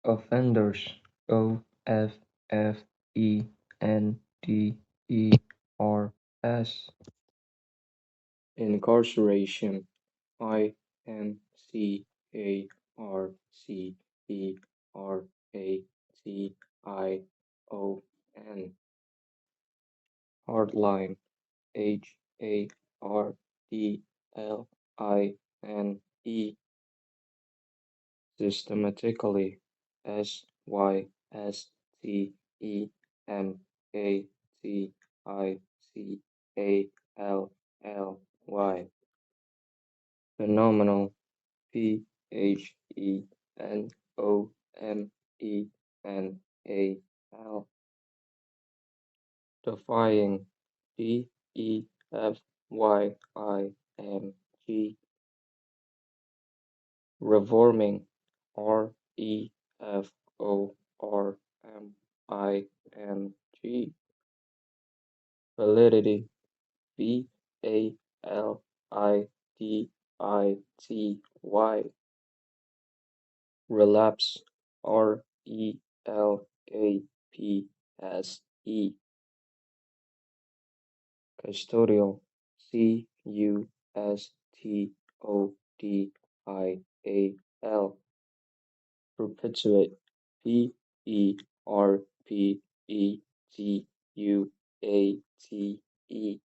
Offenders, Offenders. Incarceration, Incarceration. Hardline, Hardline. Systematically, Systematically. Phenomenal, Phenomenal. Defying, Defying. Reforming, Reforming. Validity, Validity. Relapse, Relapse. Custodial, Custodial. Perpetuate, Perpetuate.